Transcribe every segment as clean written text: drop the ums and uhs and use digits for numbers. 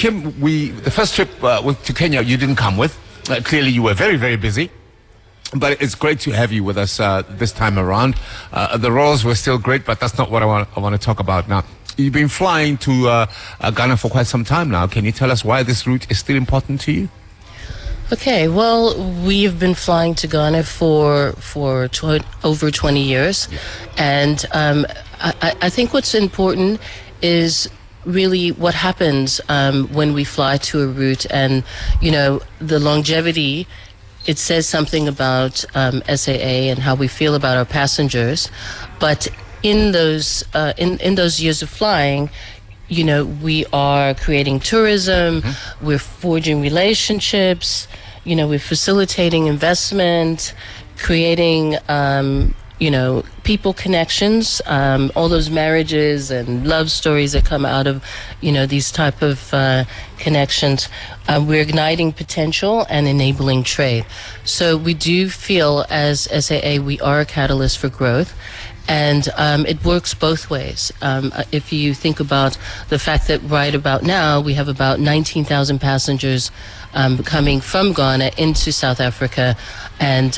Kim, the first trip to Kenya you didn't come with. Clearly you were very, very busy. But it's great to have you with us this time around. The roles were still great, but that's not what I want to talk about now. You've been flying to Ghana for quite some time now. Can you tell us why this route is still important to you? Okay, well, we've been flying to Ghana for over 20 years. Yeah. And I think what's important is really what happens when we fly to a route, and, you know, the longevity. It says something about SAA and how we feel about our passengers, but in those years of flying, you know, we are creating tourism, we're forging relationships, you know, we're facilitating investment, creating you know, people connections, all those marriages and love stories that come out of, you know, these type of connections. We're igniting potential and enabling trade. So we do feel as SAA we are a catalyst for growth. And it works both ways. If you think about the fact that right about now we have about 19,000 passengers coming from Ghana into South Africa, and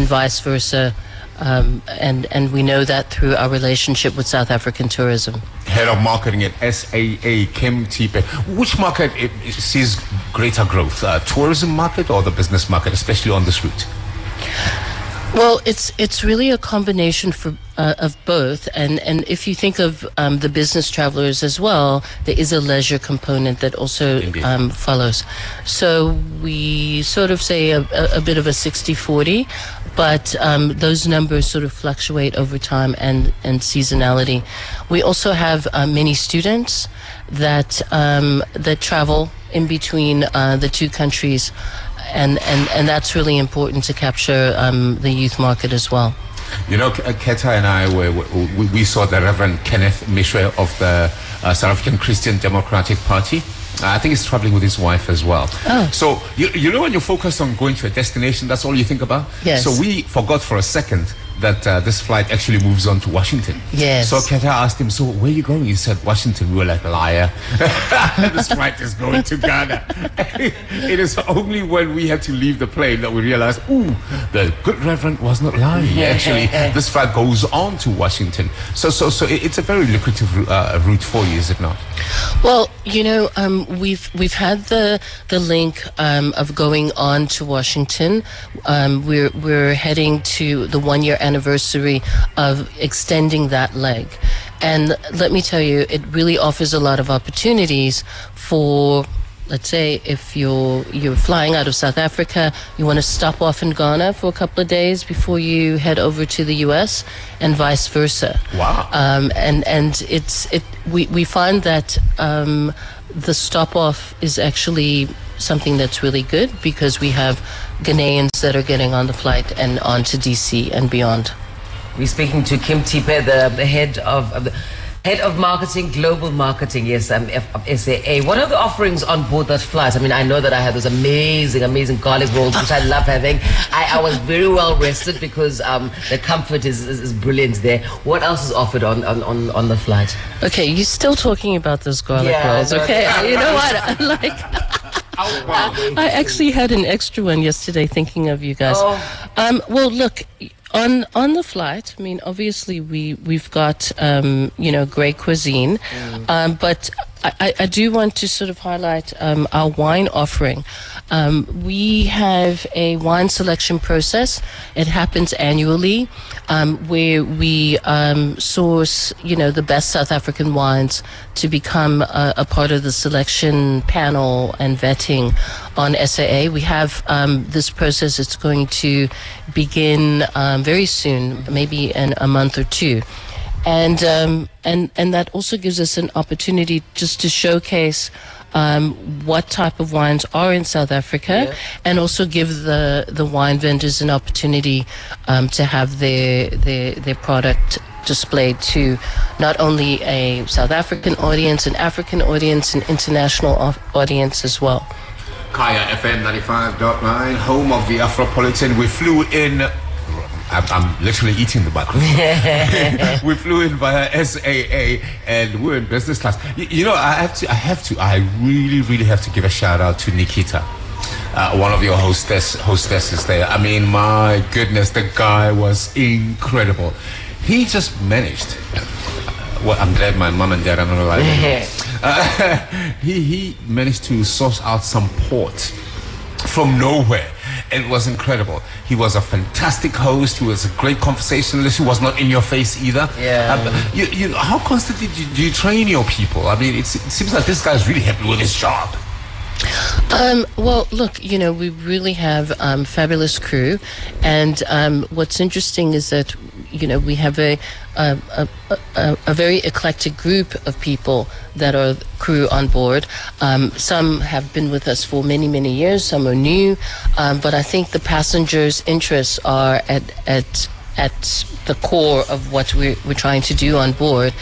vice versa. And we know that through our relationship with South African tourism. Head of Marketing at SAA, Kim Thipe. Which market sees greater growth? Tourism market or the business market, especially on this route? Well, it's really a combination of both, and if you think of the business travelers as well, there is a leisure component that also follows. So we sort of say a bit of a 60-40, but those numbers sort of fluctuate over time and seasonality. We also have many students that travel in between the two countries. And that's really important to capture the youth market as well. You know, Keta and I we saw the Reverend Kenneth Mishre of the South African Christian Democratic Party. I think he's traveling with his wife as well. Oh. So you know when you're focused on going to a destination, that's all you think about? Yes. So we forgot for a second that this flight actually moves on to Washington. Yes. So Keta asked him, so where are you going? He said, Washington. We were like, liar. This flight is going to Ghana. It is only when we had to leave the plane that we realized, ooh, the good Reverend was not lying. Actually, this flight goes on to Washington. So it's a very lucrative route for you, is it not? Well, you know, we've had the link of going on to Washington. We're heading to the 1-year anniversary of extending that leg, and let me tell you, it really offers a lot of opportunities for, let's say, if you're flying out of South Africa, you want to stop off in Ghana for a couple of days before you head over to the US, and vice versa. Wow. And we find that the stop off is actually something that's really good, because we have Ghanaians that are getting on the flight and on to DC and beyond. We're speaking to Kim Thipe, the head of marketing, global marketing, yes, of SAA. What are the offerings on board that flight? I mean, I know that I had those amazing garlic rolls, which I love having. I was very well rested because the comfort is brilliant there. What else is offered on the flight? Okay, you're still talking about those garlic rolls, okay? You know what? I actually had an extra one yesterday thinking of you guys. Oh. Well, look, on the flight, I mean, obviously we've got, you know, great cuisine, but I do want to sort of highlight our wine offering. We have a wine selection process. It happens annually, where we source, you know, the best South African wines to become a part of the selection panel and vetting on SAA. We have this process. It's going to begin very soon, maybe in a month or two. And that also gives us an opportunity just to showcase what type of wines are in South Africa, and also give the wine vendors an opportunity to have their product displayed to not only a South African audience, an African audience, an international audience as well. Kaya FM 95.9, home of the Afropolitan. We flew in I'm literally eating the microphone. We flew in via SAA and we're in business class. You know, I really have to give a shout out to Nikita. One of your hostesses there. I mean, my goodness, the guy was incredible. He just managed. Well, I'm glad my mom and dad are not alive. He managed to source out some port from nowhere. It was incredible. He was a fantastic host. He was a great conversationalist. He was not in your face either. Yeah. How constantly do you train your people? I mean, it seems like this guy's really happy with his job. Well, look, you know, we really have fabulous crew, and what's interesting is that, you know, we have a very eclectic group of people that are crew on board. Some have been with us for many years, some are new, but I think the passengers' interests are at the core of what we're trying to do on board,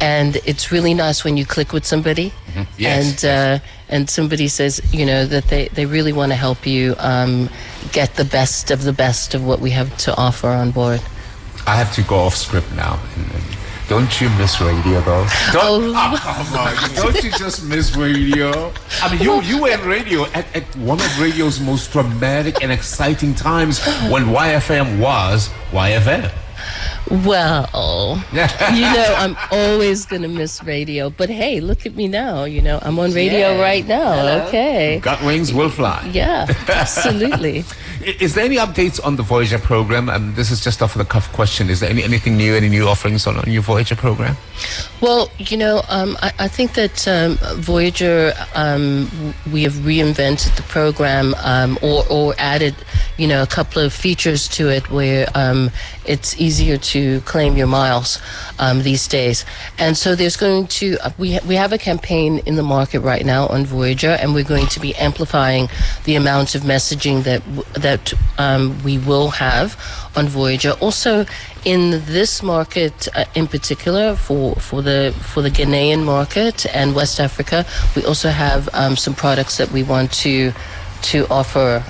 and it's really nice when you click with somebody. Mm-hmm. Yes, and somebody says, you know, that they really want to help you get the best of what we have to offer on board. I have to go off script now. Don't you miss radio though? Come on. Don't you just miss radio? I mean, you were in radio at one of radio's most dramatic and exciting times when YFM was YFM. Well, you know, I'm always going to miss radio. But hey, look at me now. You know, I'm on radio right now. Hello. Okay. Got wings, will fly. Yeah, absolutely. Is there any updates on the Voyager program? This is just off the cuff question. Is there anything new, any new offerings on your Voyager program? Well, you know, I think that Voyager, we have reinvented the program or added, you know, a couple of features to it where it's easier to claim your miles these days. And so there's going to, we have a campaign in the market right now on Voyager, and we're going to be amplifying the amount of messaging that we will have on Voyager. Also, in this market in particular, for the Ghanaian market and West Africa, we also have some products that we want to offer.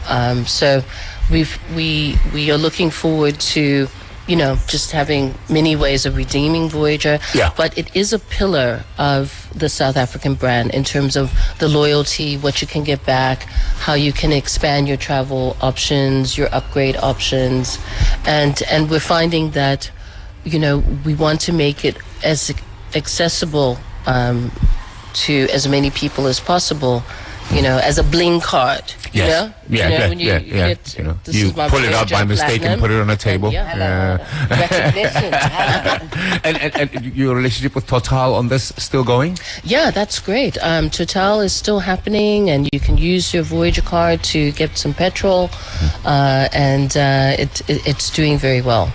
So we are looking forward to, you know, just having many ways of redeeming Voyager. Yeah. But it is a pillar of the South African brand in terms of the loyalty, what you can get back, how you can expand your travel options, your upgrade options. And we're finding that, you know, we want to make it as accessible to as many people as possible, you know, as a bling card. Yes. You know? Yeah, you know, yeah, when you, yeah, you yeah. get, You know, this you is my pull it out by Voyager mistake and Platinum. put it on a table. Recognition. And your relationship with Total on this still going? Yeah, that's great. Total is still happening, and you can use your Voyager card to get some petrol, and it's doing very well.